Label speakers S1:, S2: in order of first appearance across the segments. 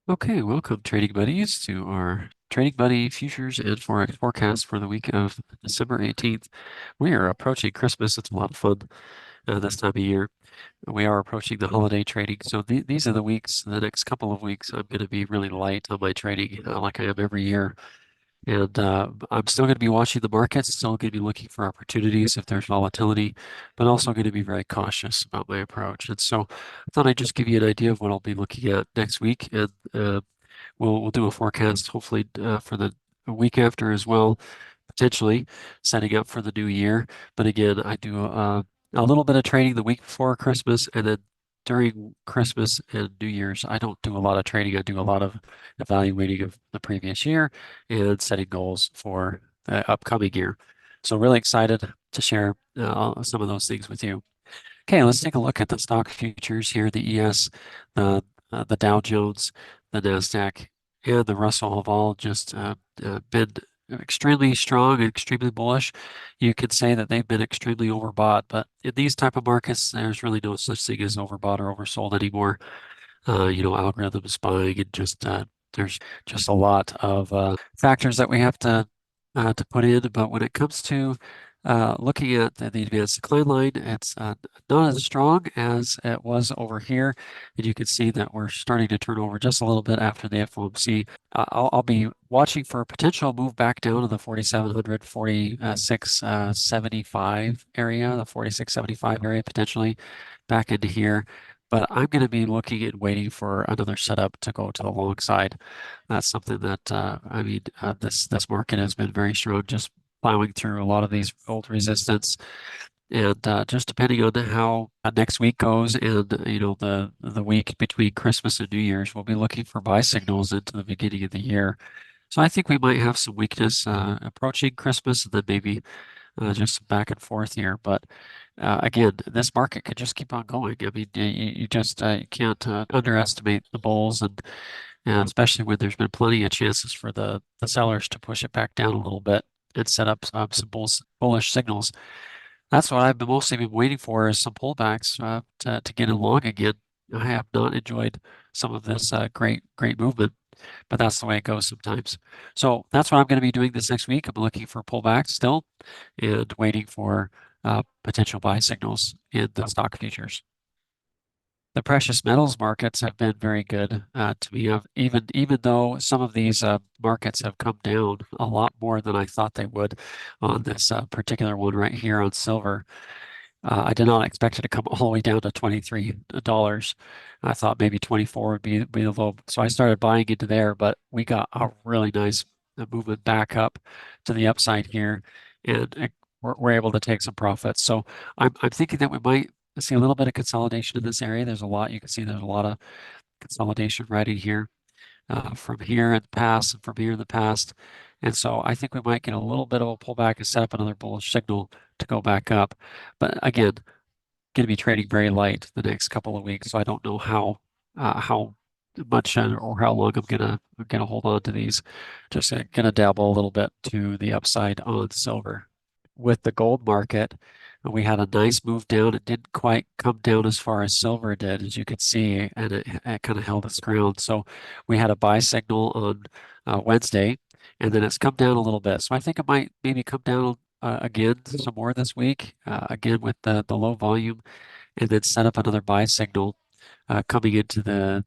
S1: Okay, welcome, trading buddies, to our Trading Buddy Futures and Forex forecast for the week of December 18th. We are approaching Christmas. It's a lot of fun this time of year. We are approaching the holiday trading. So these are the weeks, the next couple of weeks, I'm going to be really light on my trading, like I am every year. And I'm still going to be watching the markets, still going to be looking for opportunities if there's volatility, but also going to be very cautious about my approach. And so I thought I'd just give you an idea of what I'll be looking at next week. And we'll do a forecast hopefully for the week after as well, potentially setting up for the new year. But again, I do a little bit of trading the week before Christmas, and then during Christmas and New Year's, I don't do a lot of trading. I do a lot of evaluating of the previous year and setting goals for the upcoming year. So really excited to share some of those things with you. Okay, let's take a look at the stock futures here. The ES, the Dow Jones, the Nasdaq, and the Russell have all just been extremely strong and extremely bullish. You could say that they've been extremely overbought, but in these type of markets, there's really no such thing as overbought or oversold anymore. Algorithms buying and just there's just a lot of factors that we have to put in. But when it comes to looking at the advanced decline line, it's not as strong as it was over here. And you can see that we're starting to turn over just a little bit after the FOMC. I'll be watching for a potential move back down to the 4700, 4675 area, the 4675 area potentially back into here. But I'm going to be looking and waiting for another setup to go to the long side. That's something that this market has been very strong, just plowing through a lot of these old resistance, and just depending on how next week goes, and the week between Christmas and New Year's, we'll be looking for buy signals into the beginning of the year. So I think we might have some weakness approaching Christmas, and then maybe just some back and forth here. But again, this market could just keep on going. I mean, you just you can't underestimate the bulls, and especially when there's been plenty of chances for the sellers to push it back down a little bit and set up some bullish signals. That's what I've been mostly been waiting for, is some pullbacks to get in long again. I have not enjoyed some of this great movement, but that's the way it goes sometimes. So that's what I'm going to be doing this next week. I'm looking for pullbacks still and waiting for potential buy signals in the stock futures. The precious metals markets have been very good to me. Even though some of these markets have come down a lot more than I thought they would on this particular one right here on silver. I did not expect it to come all the way down to $23. I thought maybe 24 would be the low. So I started buying into there, but we got a really nice movement back up to the upside here, and we're able to take some profits. So I'm thinking that we might see a little bit of consolidation in this area. There's a lot, you can see there's a lot of consolidation right in here, from here in the past and from here in the past. And so I think we might get a little bit of a pullback and set up another bullish signal to go back up. But again, going to be trading very light the next couple of weeks, so I don't know how much or how long I'm gonna hold on to these. Just gonna dabble a little bit to the upside on silver. With the gold market, we had a nice move down. It didn't quite come down as far as silver did, as you could see, and it kind of held its ground. So we had a buy signal on Wednesday, and then it's come down a little bit. So I think it might maybe come down again some more this week, again with the low volume, and then set up another buy signal coming into the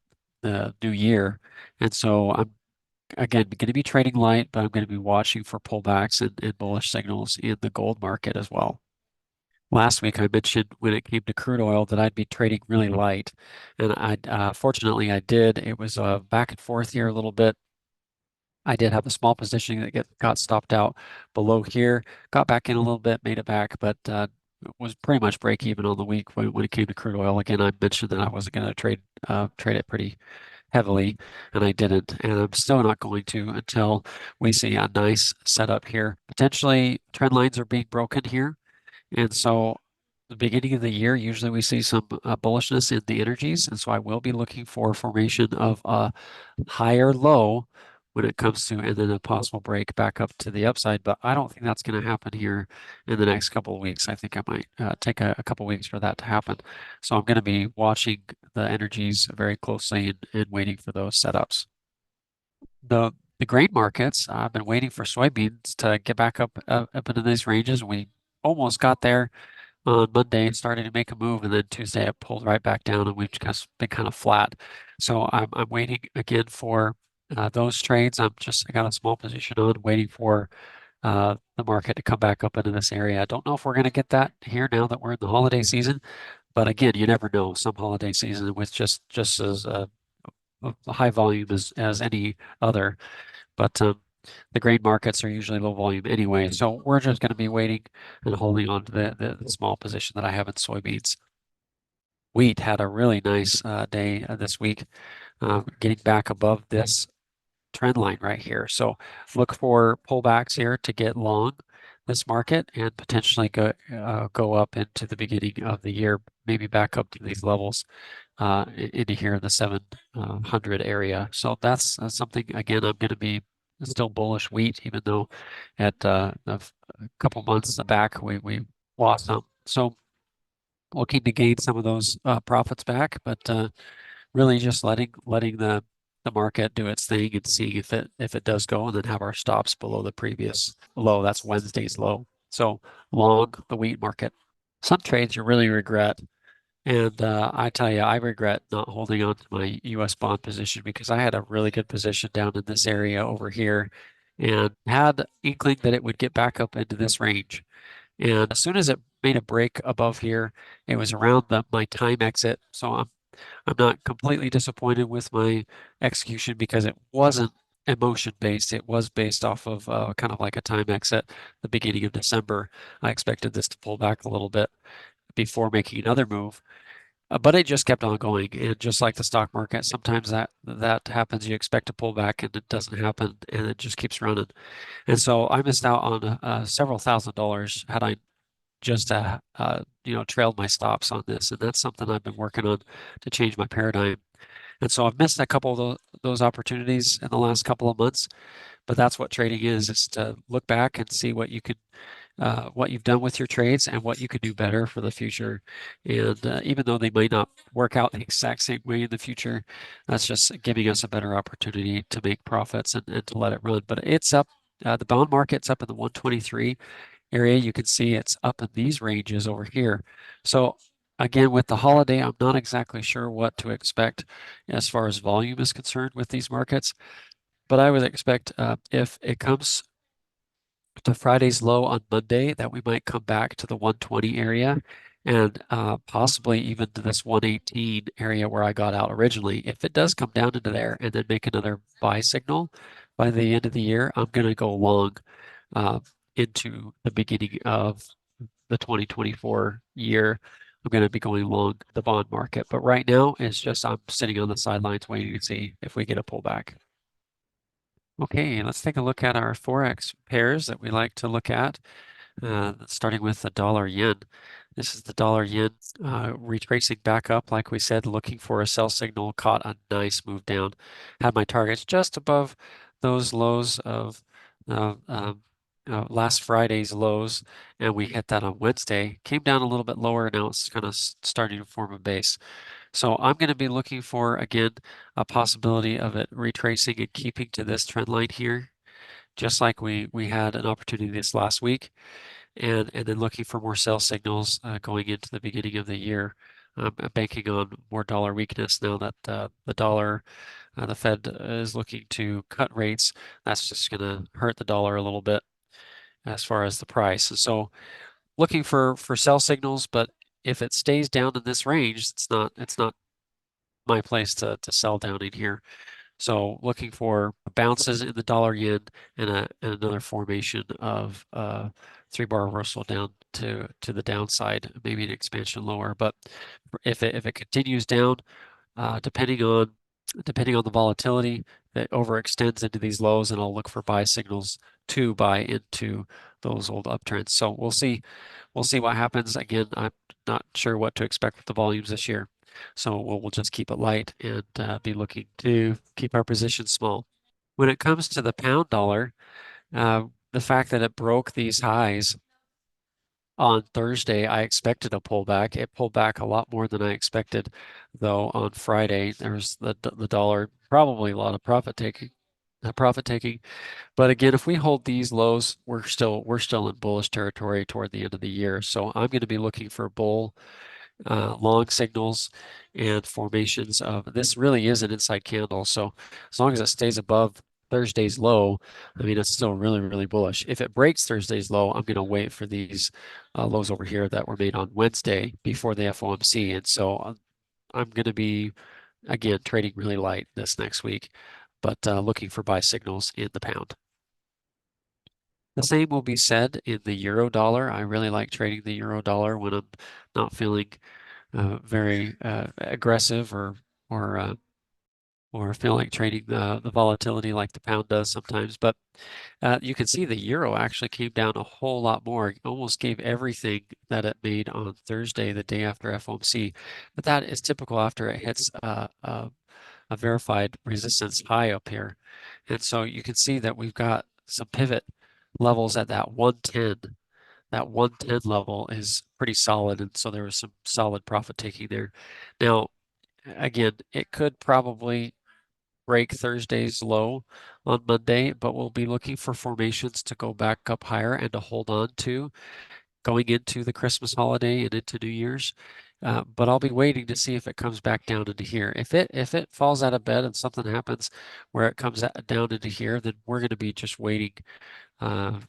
S1: new year. And so I'm again going to be trading light, but I'm going to be watching for pullbacks and bullish signals in the gold market as well. Last week I mentioned when it came to crude oil that I'd be trading really light, and I fortunately I did. It was back and forth here a little bit. I did have a small position that got stopped out below here, got back in a little bit, made it back, but was pretty much break even on the week when it came to crude oil. Again, I mentioned that I wasn't going to trade it pretty heavily, and I didn't, and I'm still not going to until we see a nice setup here. Potentially, trend lines are being broken here, and so the beginning of the year, usually we see some bullishness in the energies, and so I will be looking for formation of a higher low when it comes to, and then a possible break back up to the upside. But I don't think that's going to happen here in the next couple of weeks. I think I might take a couple of weeks for that to happen. So I'm going to be watching the energies very closely and waiting for those setups. The grain markets, I've been waiting for soybeans to get back up into these ranges. We almost got there on Monday, started to make a move, and then Tuesday it pulled right back down, and we've just been kind of flat. So I'm waiting again for those trades. I got a small position on, waiting for the market to come back up into this area. I don't know if we're going to get that here now that we're in the holiday season, but again, you never know. Some holiday season with just as a high volume as any other, but the grain markets are usually low volume anyway. So we're just going to be waiting and holding on to the small position that I have in soybeans. Wheat had a really nice day this week, getting back above this trend line right here. So look for pullbacks here to get long this market and potentially go up into the beginning of the year, maybe back up to these levels into here in the 700 area. So that's something, again, I'm going to be still bullish wheat, even though at a couple months back we lost some. So looking to gain some of those profits back, but really just letting the market do its thing and seeing if it does go, and then have our stops below the previous low. That's Wednesday's low. So long the wheat market. Some trades you really regret. And I tell you, I regret not holding on to my US bond position because I had a really good position down in this area over here and had inkling that it would get back up into this range. And as soon as it made a break above here, it was around my time exit. So I'm not completely disappointed with my execution because it wasn't emotion based. It was based off of kind of like a time exit the beginning of December. I expected this to pull back a little bit before making another move. But it just kept on going, and just like the stock market, sometimes that happens. You expect to pull back, and it doesn't happen, and it just keeps running. And so I missed out on several $1,000s had I just trailed my stops on this, and that's something I've been working on to change my paradigm. And so I've missed a couple of those opportunities in the last couple of months, but that's what trading is to look back and see what you've done with your trades and what you could do better for the future. And even though they might not work out the exact same way in the future, that's just giving us a better opportunity to make profits and to let it run. But it's up. The bond market's up in the 123 area. You can see it's up in these ranges over here. So again, with the holiday, I'm not exactly sure what to expect as far as volume is concerned with these markets. But I would expect if it comes to Friday's low on Monday, that we might come back to the 120 area and possibly even to this 118 area where I got out originally. If it does come down into there and then make another buy signal by the end of the year, I'm going to go long uh, into the beginning of the 2024 year. I'm going to be going long the bond market. But right now, it's just I'm sitting on the sidelines waiting to see if we get a pullback. Okay, let's take a look at our Forex pairs that we like to look at, starting with the dollar yen. This is the dollar yen retracing back up, like we said, looking for a sell signal, caught a nice move down. Had my targets just above those lows of last Friday's lows, and we hit that on Wednesday. Came down a little bit lower, now it's kind of starting to form a base. So I'm going to be looking for, again, a possibility of it retracing and keeping to this trend line here, just like we had an opportunity this last week, and then looking for more sell signals going into the beginning of the year. I'm banking on more dollar weakness now that the dollar, the Fed is looking to cut rates. That's just going to hurt the dollar a little bit as far as the price. So looking for sell signals, but if it stays down in this range, it's not my place to sell down in here. So looking for bounces in the dollar yen and another formation of three-bar reversal down to the downside, maybe an expansion lower. But if it continues down, depending on the volatility that overextends into these lows, and I'll look for buy signals to buy into those old uptrends. So we'll see what happens. Again, I'm not sure what to expect with the volumes this year. So we'll just keep it light and be looking to keep our position small. When it comes to the pound dollar, the fact that it broke these highs on Thursday, I expected a pullback. It pulled back a lot more than I expected, though. On Friday, there was the dollar, probably a lot of profit taking. But again, if we hold these lows, we're still in bullish territory toward the end of the year. So I'm going to be looking for bull long signals and formations of this really is an inside candle. So as long as it stays above Thursday's low, I mean, it's still really, really bullish. If it breaks Thursday's low, I'm going to wait for these lows over here that were made on Wednesday before the FOMC. And so I'm going to be, again, trading really light this next week, but looking for buy signals in the pound. The same will be said in the euro dollar. I really like trading the euro dollar when I'm not feeling very aggressive or uh, or feel like trading the volatility like the pound does sometimes. But you can see the euro actually came down a whole lot more. It almost gave everything that it made on Thursday, the day after FOMC. But that is typical after it hits a verified resistance high up here. And so you can see that we've got some pivot levels at that 110. That 110 level is pretty solid, and so there was some solid profit taking there. Now, again, it could probably break Thursday's low on Monday, but we'll be looking for formations to go back up higher and to hold on to going into the Christmas holiday and into New Year's. But I'll be waiting to see if it comes back down into here. If it falls out of bed and something happens where it comes down into here, then we're going to be just waiting uh,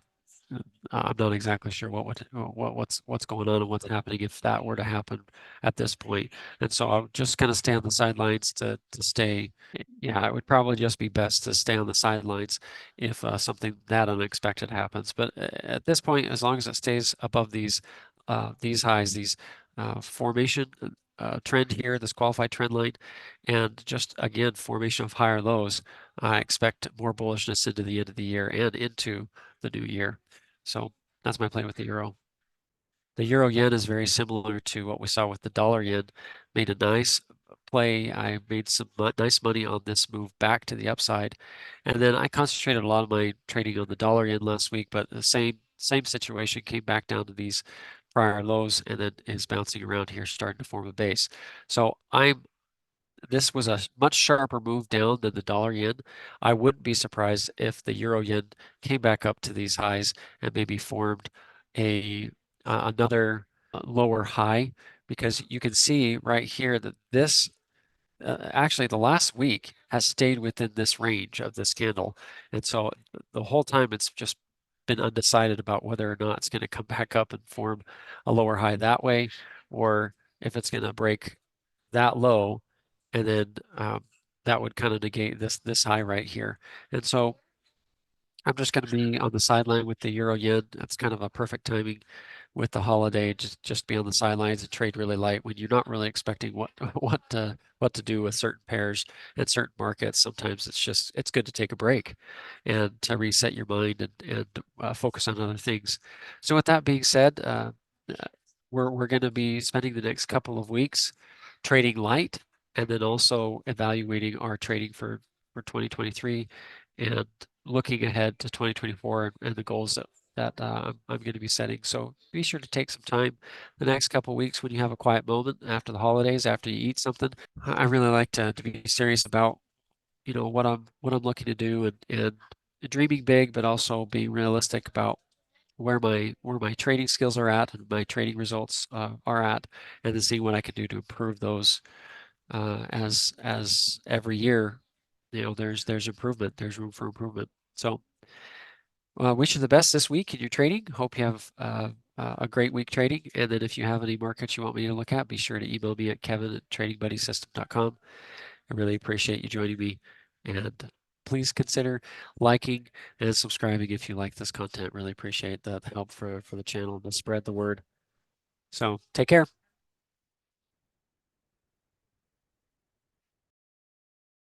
S1: I'm not exactly sure what's going on and what's happening if that were to happen at this point. And so I'll just kind of stay on the sidelines to stay. Yeah, it would probably just be best to stay on the sidelines if something that unexpected happens. But at this point, as long as it stays above these highs, these formation trend here, this qualified trend line, and just again formation of higher lows, I expect more bullishness into the end of the year and into the new year. So that's my play with the euro. The euro yen is very similar to what we saw with the dollar yen. Made a nice play. I made some nice money on this move back to the upside. And then I concentrated a lot of my trading on the dollar yen last week, but the same situation came back down to these prior lows and then is bouncing around here, starting to form a base. So this was a much sharper move down than the dollar yen. I wouldn't be surprised if the euro yen came back up to these highs and maybe formed a another lower high, because you can see right here that this actually the last week has stayed within this range of this candle. And so the whole time it's just been undecided about whether or not it's going to come back up and form a lower high that way, or if it's going to break that low, and then that would kind of negate this high right here. And so I'm just going to be on the sideline with the euro yen. That's kind of a perfect timing with the holiday. Just be on the sidelines and trade really light when you're not really expecting what to do with certain pairs and certain markets. Sometimes it's good to take a break and to reset your mind and focus on other things. So with that being said, we're going to be spending the next couple of weeks trading light and then also evaluating our trading for 2023 and looking ahead to 2024 and the goals that I'm going to be setting. So be sure to take some time the next couple of weeks when you have a quiet moment after the holidays, after you eat something. I really like to be serious about, what I'm looking to do and dreaming big, but also being realistic about where my trading skills are at and my trading results are at, and then seeing what I can do to improve those as every year, there's improvement, there's room for improvement. So wish you the best this week in your trading. Hope you have a great week trading. And then if you have any markets you want me to look at, be sure to email me at kevin@tradingbuddysystem.com. I really appreciate you joining me. And please consider liking and subscribing if you like this content. Really appreciate the help for the channel to spread the word. So take care.